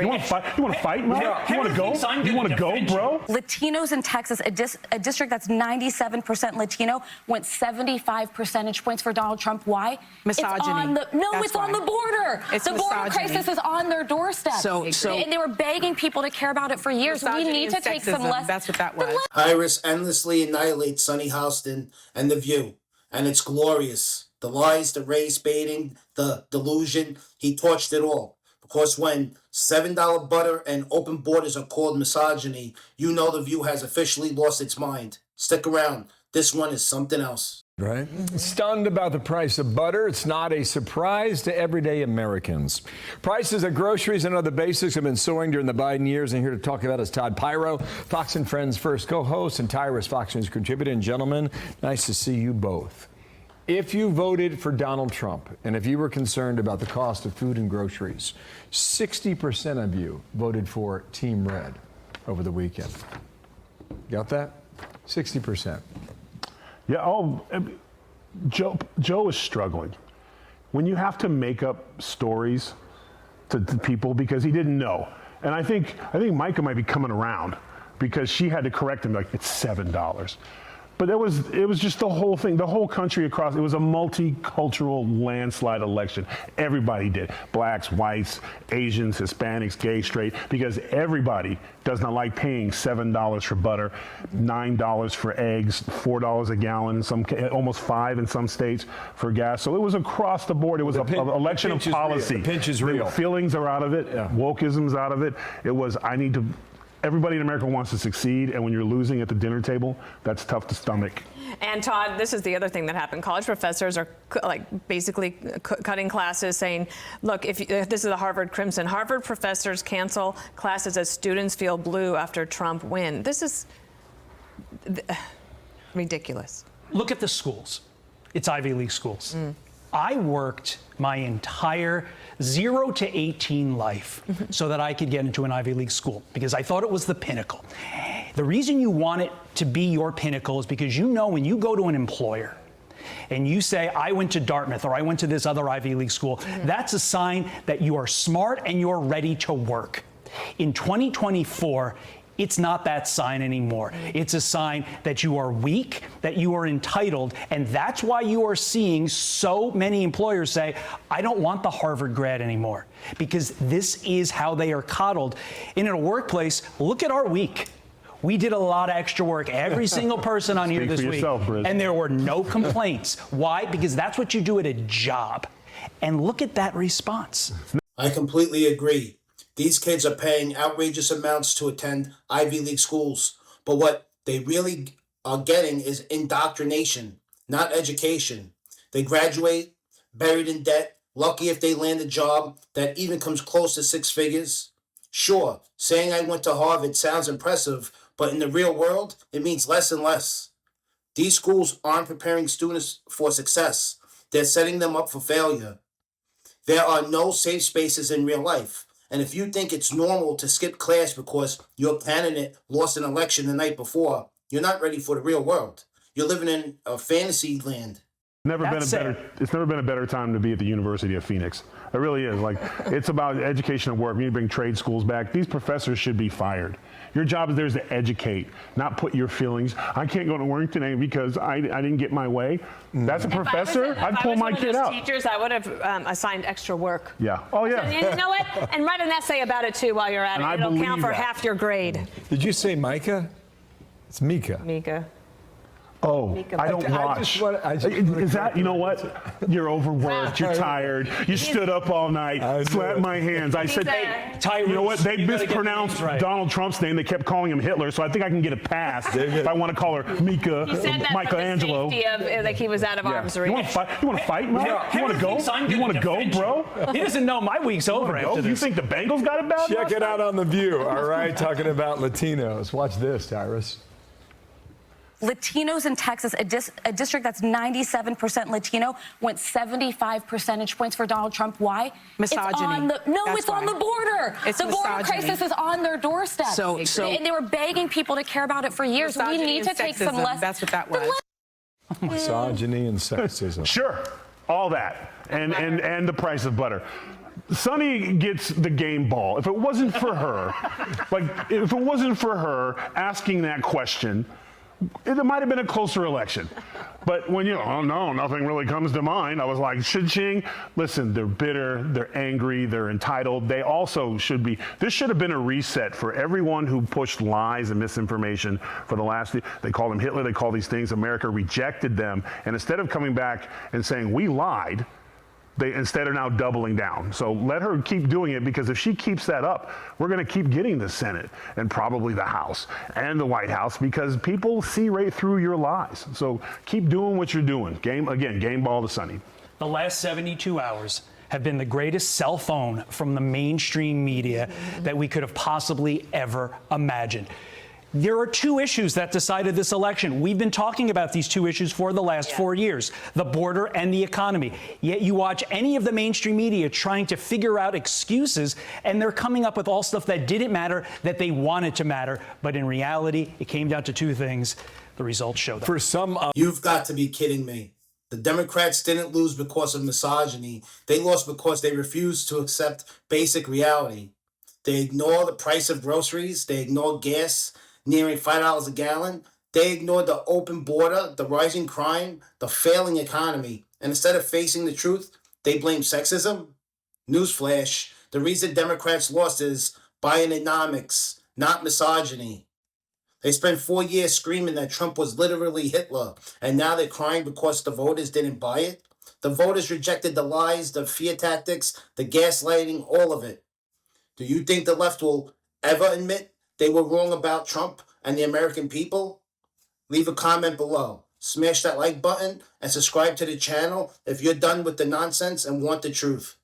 You want to fight? You want to fight, man? You want to go? You want to go, bro? Latinos in Texas, a district that's 97% Latino, went 75 percentage points for Donald Trump. Why? Misogyny. It's on the border. The border crisis is on their doorstep. And they were begging people to care about it for years. We need to take some lessons. That's what that was. Tyrus endlessly annihilates Sunny Hostin and The View, and it's glorious. The lies, the race baiting, the delusion, he torched it all. Because when $7 butter and open borders are called misogyny, you know The View has officially lost its mind. Stick around. This one is something else. Right? Stunned about the price of butter, it's not a surprise to everyday Americans. Prices of groceries and other basics have been soaring during the Biden years, and here to talk about is Todd Pyro, Fox and Friends first co-host, and Tyrus, Fox News contributor. And gentlemen, nice to see you both. If you voted for Donald Trump, and if you were concerned about the cost of food and groceries, 60% of you voted for Team Red over the weekend. Got that? 60%. Yeah, Joe is struggling. When you have to make up stories to people because he didn't know. And I think Micah might be coming around because she had to correct him, like, it's $7. But it was just the whole thing, the whole country across. It was a multicultural landslide election. Everybody did. Blacks, whites, Asians, Hispanics, gay, straight, because everybody does not like paying $7 for butter, $9 for eggs, $4 a gallon, in some, almost $5 in some states for gas. So it was across the board. It was an election of policy. The pinch is real. The feelings are out of it. Yeah. Wokeism's out of it. It was, everybody in America wants to succeed, and when you're losing at the dinner table, that's tough to stomach. And Todd, this is the other thing that happened. College professors are basically cutting classes, saying, look, if this is the Harvard Crimson. Harvard professors cancel classes as students feel blue after Trump win. This is ridiculous. Look at the schools. It's Ivy League schools. I worked my entire 0 to 18 life so that I could get into an Ivy League school because I thought it was the pinnacle. The reason you want it to be your pinnacle is because you know when you go to an employer and you say, I went to Dartmouth or I went to this other Ivy League school, that's a sign that you are smart and you're ready to work. In 2024, it's not that sign anymore. It's a sign that you are weak, that you are entitled, and that's why you are seeing so many employers say, I don't want the Harvard grad anymore, because this is how they are coddled. In a workplace, look at our week. We did a lot of extra work, every single person on here this week, and there were no complaints. Why? Because that's what you do at a job. And look at that response. I completely agree. These kids are paying outrageous amounts to attend Ivy League schools, but what they really are getting is indoctrination, not education. They graduate, buried in debt, lucky if they land a job that even comes close to 6 figures. Sure, saying I went to Harvard sounds impressive, but in the real world, it means less and less. These schools aren't preparing students for success. They're setting them up for failure. There are no safe spaces in real life. And if you think it's normal to skip class because your candidate lost an election the night before, you're not ready for the real world. You're living in a fantasy land. It's never been a better time to be at the University of Phoenix. It really is. Like, it's about education and work. We need to bring trade schools back. These professors should be fired. Your job is to educate, not put your feelings. I can't go to work today because I didn't get my way. That's a professor. I'd pull my kid out. Teachers, I would have assigned extra work. Yeah. Oh, yeah. And you know what? And write an essay about it, too, while you're at it. It'll count for half your grade. Did you say Micah? It's Mika. Mika. Oh, I don't watch. Is that, you know what? You're overworked, you're tired, you stood up all night, slapped my hands. I said, hey, Tyrus, you know what? They mispronounced Donald Trump's name. They kept calling him Hitler, so I think I can get a pass if I want to call her Mika, Michelangelo. He said that for the safety of, like, he was out of arm's reach. You want to fight? You want to fight, man? You want to go? You want to go, bro? He doesn't know my week's over after this. You think the Bengals got it bad? Check it out on The View. All right, talking about Latinos. Watch this, Tyrus. Latinos in Texas, a district that's 97% Latino, went 75 percentage points for Donald Trump. Why? Misogyny. It's on the border. The border crisis is on their doorstep. And they were begging people to care about it for years. We need to take some lessons. That's what that was. Misogyny and sexism. Sure, all that. And the price of butter. Sunny gets the game ball. If it wasn't for her, if it wasn't for her asking that question, it might have been a closer election. But when oh no, nothing really comes to mind, I was like, cha-ching. Listen, they're bitter, they're angry, they're entitled. They also should be, this should have been a reset for everyone who pushed lies and misinformation for the last, they call them Hitler, they call these things, America rejected them. And instead of coming back and saying, we lied, they instead are now doubling down. So let her keep doing it, because if she keeps that up, we're going to keep getting the Senate and probably the House and the White House, because people see right through your lies. So keep doing what you're doing. Game ball to Sunny. The last 72 hours have been the greatest cell phone from the mainstream media that we could have possibly ever imagined. There are two issues that decided this election. We've been talking about these two issues for the last 4 years, the border and the economy. Yet you watch any of the mainstream media trying to figure out excuses, and they're coming up with all stuff that didn't matter, that they wanted to matter. But in reality, it came down to two things. The results show that. For some, You've got to be kidding me. The Democrats didn't lose because of misogyny. They lost because they refused to accept basic reality. They ignore the price of groceries. They ignore gas nearing $5 a gallon. They ignored the open border, the rising crime, the failing economy. And instead of facing the truth, they blame sexism. Newsflash, the reason Democrats lost is Bidenomics, not misogyny. They spent 4 years screaming that Trump was literally Hitler, and now they're crying because the voters didn't buy it. The voters rejected the lies, the fear tactics, the gaslighting, all of it. Do you think the left will ever admit they were wrong about Trump and the American people? Leave a comment below. Smash that like button and subscribe to the channel if you're done with the nonsense and want the truth.